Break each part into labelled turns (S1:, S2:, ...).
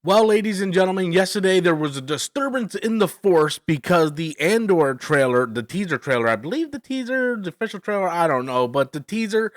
S1: Well, ladies and gentlemen, yesterday there was a disturbance in the force because the Andor trailer, the teaser trailer, I believe the official trailer, I don't know, but the teaser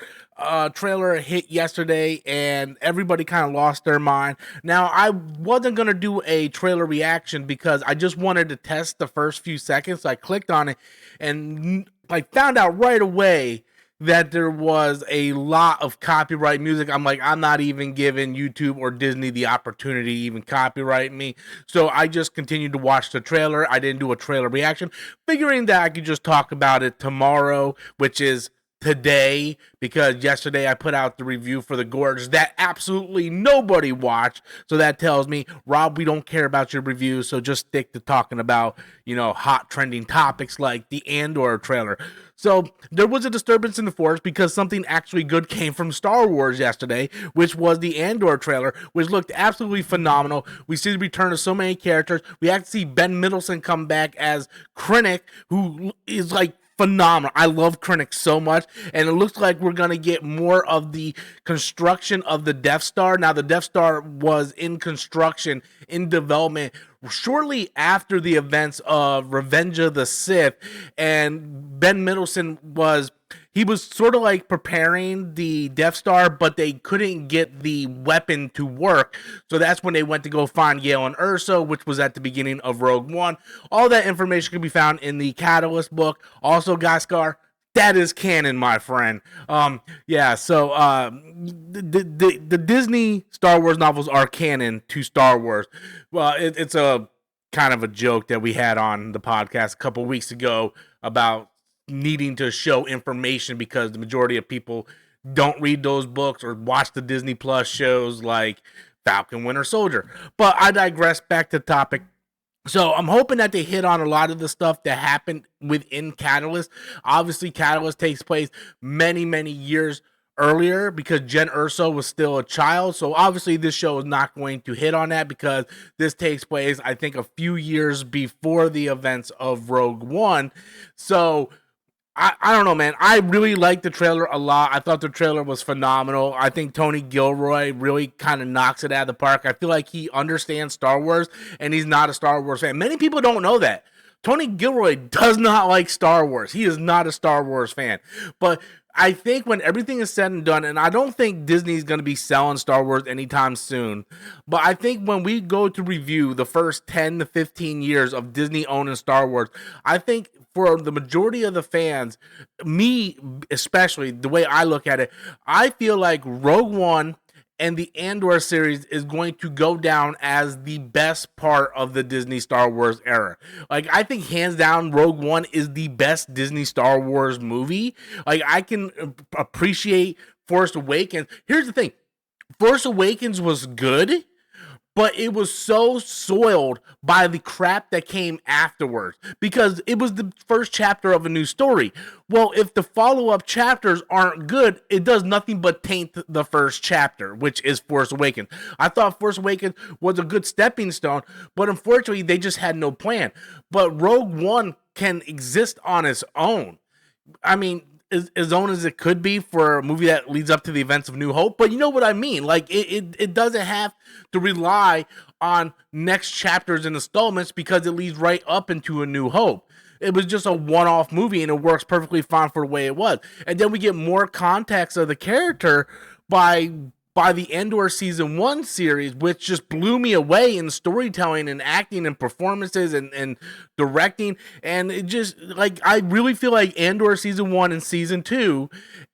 S1: trailer hit yesterday and everybody kind of lost their mind. Now, I wasn't going to do a trailer reaction because I just wanted to test the first few seconds. So I clicked on it and I found out right away that there was a lot of copyright music. I'm like, I'm not even giving YouTube or Disney the opportunity to even copyright me. So I just continued to watch the trailer. I didn't do a trailer reaction, figuring that I could just talk about it tomorrow, which is today, because yesterday I put out the review for The Gorge that absolutely nobody watched. So that tells me, Rob, we don't care about your review, so just stick to talking about, hot trending topics like the Andor trailer. So there was a disturbance in the force because something actually good came from Star Wars yesterday, which was the Andor trailer, which looked absolutely phenomenal. We see the return of so many characters. We have to see Ben Mendelsohn come back as Krennic, who is like phenomenal. I love Krennic so much, and it looks like we're going to get more of the construction of the Death Star. Now, the Death Star was in construction, in development, shortly after the events of Revenge of the Sith, and Ben Mendelsohn was sort of like preparing the Death Star, but they couldn't get the weapon to work. So that's when they went to go find Yale and Ursa, which was at the beginning of Rogue One. All that information can be found in the Catalyst book. Also, Gascar, that is canon, my friend. The Disney Star Wars novels are canon to Star Wars. Well, it's a kind of a joke that we had on the podcast a couple weeks ago about needing to show information because the majority of people don't read those books or watch the Disney Plus shows like Falcon Winter Soldier. But I digress, back to the topic. So I'm hoping that they hit on a lot of the stuff that happened within Catalyst. Obviously, Catalyst takes place many, many years earlier because Jen Urso was still a child. So obviously this show is not going to hit on that because this takes place, I think, a few years before the events of Rogue One. So I don't know, man. I really liked the trailer a lot. I thought the trailer was phenomenal. I think Tony Gilroy really kind of knocks it out of the park. I feel like he understands Star Wars, and he's not a Star Wars fan. Many people don't know that. Tony Gilroy does not like Star Wars. He is not a Star Wars fan. But I think when everything is said and done, and I don't think Disney's going to be selling Star Wars anytime soon, but I think when we go to review the first 10 to 15 years of Disney owning Star Wars, I think for the majority of the fans, me especially, the way I look at it, I feel like Rogue One and the Andor series is going to go down as the best part of the Disney Star Wars era. Like, I think hands down, Rogue One is the best Disney Star Wars movie. Like, I can appreciate Force Awakens. Here's the thing. Force Awakens was good, but it was so soiled by the crap that came afterwards because it was the first chapter of a new story. Well, if the follow-up chapters aren't good, it does nothing but taint the first chapter, which is Force Awakens. I thought Force Awakens was a good stepping stone, but unfortunately, they just had no plan. But Rogue One can exist on its own. I mean, as own as it could be for a movie that leads up to the events of New Hope, but you know what I mean. Like it doesn't have to rely on next chapters and installments because it leads right up into A New Hope. It was just a one-off movie and it works perfectly fine for the way it was. And then we get more context of the character by the Andor Season 1 series, which just blew me away in storytelling and acting and performances and directing. And it just, like, I really feel like Andor Season 1 and Season 2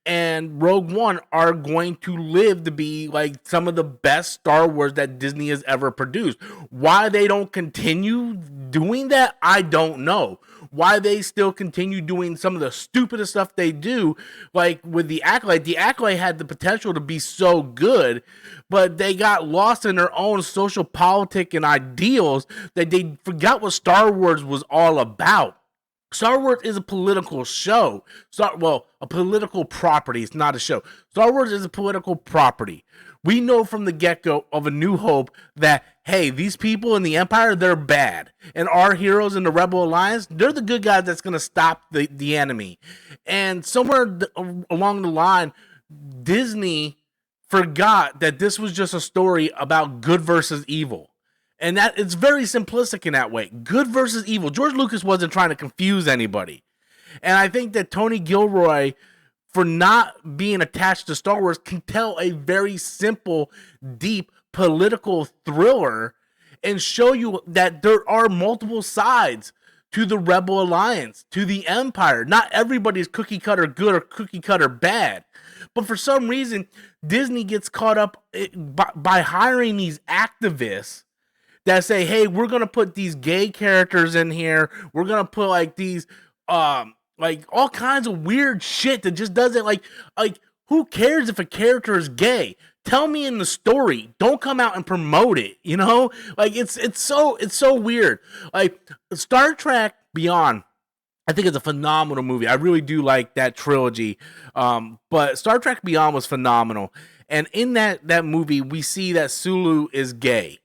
S1: and Rogue One are going to live to be, like, some of the best Star Wars that Disney has ever produced. Why they don't continue doing that, I don't know. Why they still continue doing some of the stupidest stuff they do, like with the Acolyte. The Acolyte had the potential to be so good, but they got lost in their own social politic and ideals that they forgot what Star Wars was all about. Star Wars is a political show. A political property. It's not a show. Star Wars is a political property. We know from the get-go of A New Hope that, hey, these people in the Empire, they're bad. And our heroes in the Rebel Alliance, they're the good guys that's going to stop the enemy. And somewhere along the line, Disney forgot that this was just a story about good versus evil. And that it's very simplistic in that way. Good versus evil. George Lucas wasn't trying to confuse anybody. And I think that Tony Gilroy, for not being attached to Star Wars, can tell a very simple, deep political thriller and show you that there are multiple sides to the Rebel Alliance, to the Empire. Not everybody's cookie cutter good or cookie cutter bad. But for some reason, Disney gets caught up by hiring these activists that say, hey, we're going to put these gay characters in here. We're going to put like these, like all kinds of weird shit that just doesn't like who cares if a character is gay? Tell me in the story. Don't come out and promote it. You know, like it's so weird. Like Star Trek Beyond, I think it's a phenomenal movie. I really do like that trilogy. But Star Trek Beyond was phenomenal. And in that movie, we see that Sulu is gay.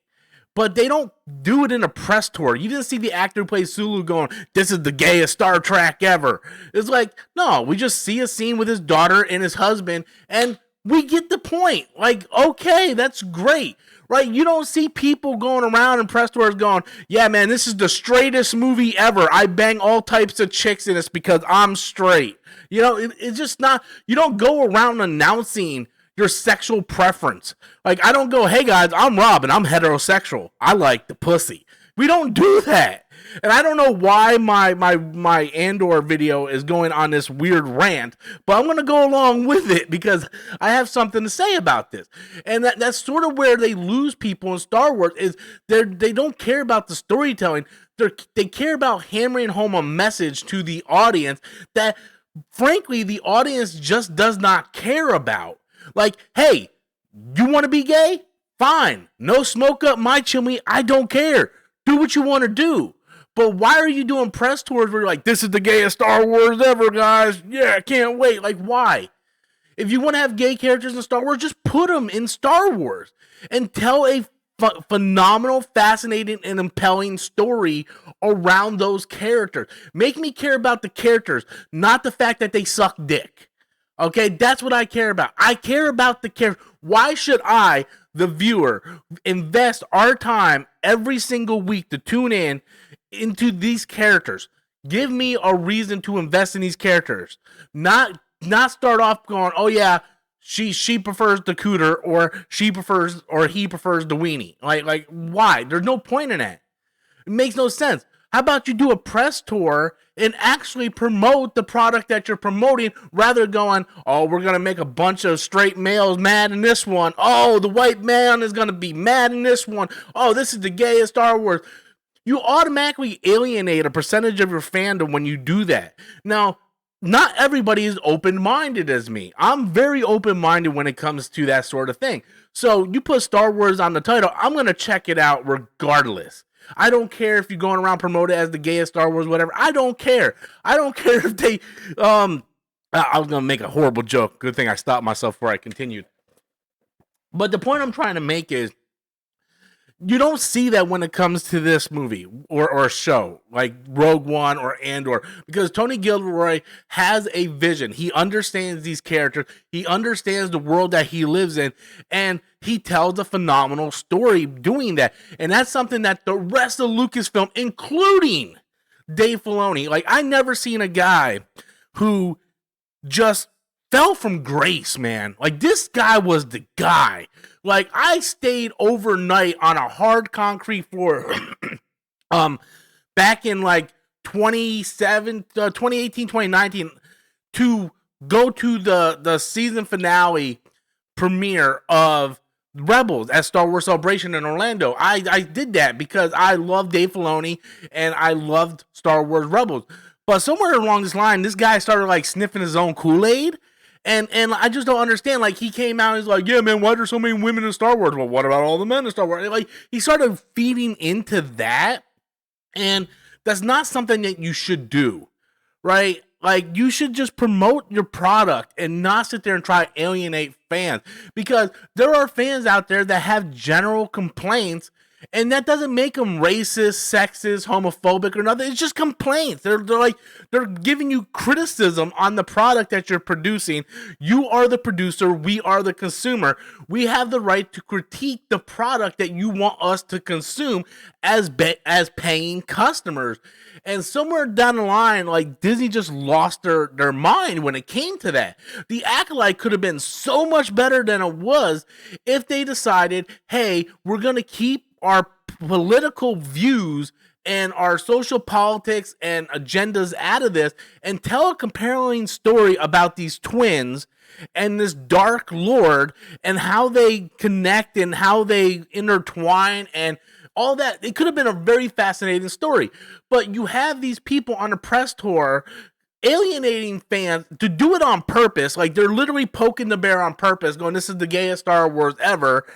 S1: But they don't do it in a press tour. You didn't see the actor who plays Sulu going, this is the gayest Star Trek ever. It's like, no, we just see a scene with his daughter and his husband, and we get the point. Like, okay, that's great. Right? You don't see people going around in press tours going, yeah, man, this is the straightest movie ever. I bang all types of chicks in this because I'm straight. You know, it's just not, you don't go around announcing your sexual preference. Like, I don't go, hey guys, I'm Rob and I'm heterosexual. I like the pussy. We don't do that. And I don't know why my Andor video is going on this weird rant, but I'm going to go along with it because I have something to say about this. And that's sort of where they lose people in Star Wars is they don't care about the storytelling. They care about hammering home a message to the audience that, frankly, the audience just does not care about. Like, hey, you want to be gay? Fine. No smoke up my chimney. I don't care. Do what you want to do. But why are you doing press tours where you're like, this is the gayest Star Wars ever, guys? Yeah, I can't wait. Like, why? If you want to have gay characters in Star Wars, just put them in Star Wars and tell a phenomenal, fascinating, and impelling story around those characters. Make me care about the characters, not the fact that they suck dick. Okay, that's what I care about. I care about the character. Why should I, the viewer, invest our time every single week to tune in into these characters? Give me a reason to invest in these characters. Not start off going, oh yeah, she prefers the cooter, or he prefers the weenie. Like why? There's no point in that. It makes no sense. How about you do a press tour and actually promote the product that you're promoting, rather than going, oh, we're going to make a bunch of straight males mad in this one. Oh, the white man is going to be mad in this one. Oh, this is the gayest Star Wars. You automatically alienate a percentage of your fandom when you do that. Now, not everybody is open-minded as me. I'm very open-minded when it comes to that sort of thing. So you put Star Wars on the title, I'm going to check it out regardless. I don't care if you're going around promoting it as the gayest Star Wars, whatever. I don't care. I don't care if they, I was going to make a horrible joke. Good thing I stopped myself before I continued. But the point I'm trying to make is, you don't see that when it comes to this movie or show like Rogue One or Andor, because Tony Gilroy has a vision. He understands these characters. He understands the world that he lives in, and he tells a phenomenal story doing that. And that's something that the rest of Lucasfilm, including Dave Filoni, like, I never seen a guy who just fell from grace, man. Like, this guy was the guy. Like, I stayed overnight on a hard concrete floor back in like 2018, 2019 to go to the season finale premiere of Rebels at Star Wars Celebration in Orlando. I did that because I love Dave Filoni and I loved Star Wars Rebels. But somewhere along this line, this guy started like sniffing his own Kool-Aid. And I just don't understand. Like, he came out and he's like, yeah, man, why are there so many women in Star Wars? Well, what about all the men in Star Wars? Like, he started feeding into that. And that's not something that you should do, right? Like, you should just promote your product and not sit there and try to alienate fans. Because there are fans out there that have general complaints And that doesn't make them racist, sexist, homophobic, or nothing. It's just complaints. They're giving you criticism on the product that you're producing. You are the producer. We are the consumer. We have the right to critique the product that you want us to consume as paying customers. And somewhere down the line, like, Disney just lost their mind when it came to that. The Acolyte could have been so much better than it was if they decided, hey, we're going to keep our political views and our social politics and agendas out of this and tell a compelling story about these twins and this dark lord and how they connect and how they intertwine and all that. It could have been a very fascinating story. But you have these people on a press tour alienating fans to do it on purpose. Like, they're literally poking the bear on purpose, going, this is the gayest Star Wars ever.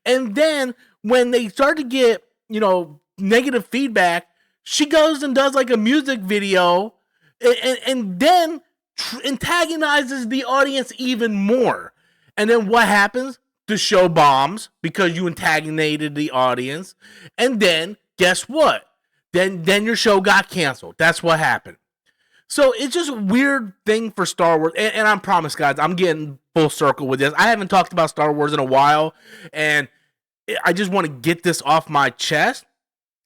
S1: And then when they start to get, negative feedback, she goes and does like a music video and then antagonizes the audience even more. And then what happens? The show bombs because you antagonized the audience. And then guess what? Then your show got canceled. That's what happened. So it's just a weird thing for Star Wars. And I promise, guys, I'm getting full circle with this. I haven't talked about Star Wars in a while, and I just want to get this off my chest.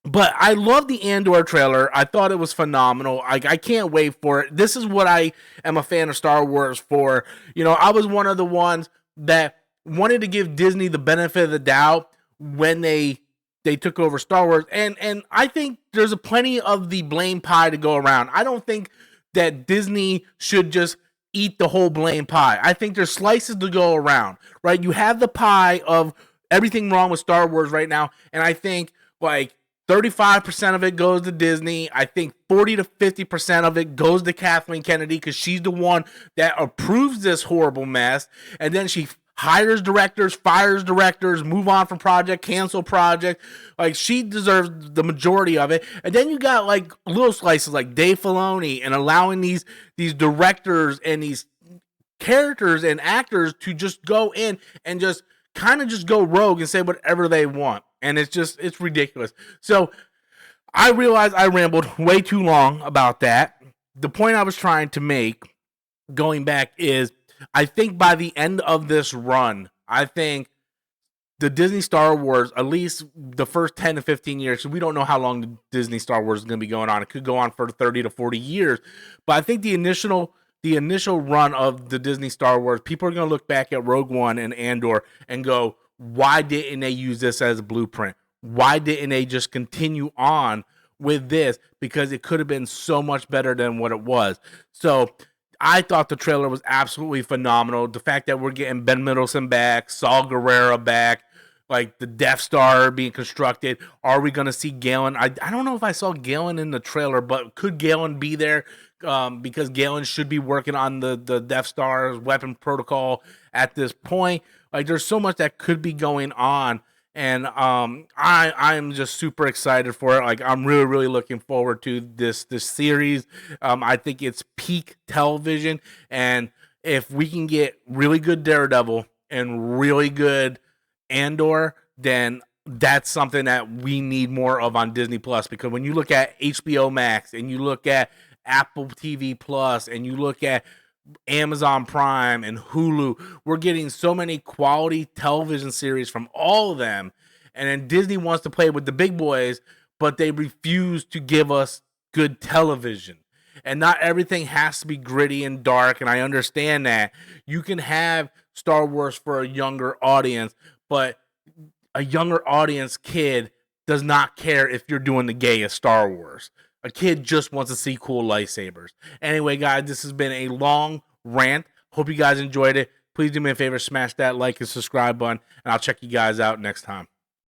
S1: But I love the Andor trailer. I thought it was phenomenal. I can't wait for it. This is what I am a fan of Star Wars for. I was one of the ones that wanted to give Disney the benefit of the doubt when they took over Star Wars. And I think there's plenty of the blame pie to go around. I don't think that Disney should just eat the whole blame pie. I think there's slices to go around, right? You have the pie of everything wrong with Star Wars right now, and I think like 35% of it goes to Disney. I think 40 to 50% of it goes to Kathleen Kennedy because she's the one that approves this horrible mess, and then she hires directors, fires directors, move on from project, cancel project. Like, she deserves the majority of it. And then you got like little slices like Dave Filoni and allowing these directors and these characters and actors to just go in and just kind of just go rogue and say whatever they want. And it's ridiculous. So I realized I rambled way too long about that. The point I was trying to make going back is, I think by the end of this run, I think the Disney Star Wars, at least the first 10 to 15 years, so we don't know how long the Disney Star Wars is going to be going on. It could go on for 30 to 40 years. But I think the initial run of the Disney Star Wars, people are going to look back at Rogue One and Andor and go, why didn't they use this as a blueprint? Why didn't they just continue on with this? Because it could have been so much better than what it was. So I thought the trailer was absolutely phenomenal. The fact that we're getting Ben Mendelsohn back, Saul Guerrero back, like the Death Star being constructed. Are we going to see Galen? I don't know if I saw Galen in the trailer, but could Galen be there? Because Galen should be working on the Death Star's weapon protocol at this point. Like, there's so much that could be going on. And I'm just super excited for it. Like, I'm really, really looking forward to this series. I think it's peak television. And if we can get really good Daredevil and really good Andor, then that's something that we need more of on Disney Plus. Because when you look at HBO Max and you look at Apple TV Plus and you look at Amazon Prime and Hulu, we're getting so many quality television series from all of them. And then Disney wants to play with the big boys, but they refuse to give us good television. And not everything has to be gritty and dark, and I understand that. You can have Star Wars for a younger audience, but a younger audience kid does not care if you're doing the gayest Star Wars. A kid just wants to see cool lightsabers. Anyway, guys, this has been a long rant. Hope you guys enjoyed it. Please do me a favor, smash that like and subscribe button, and I'll check you guys out next time.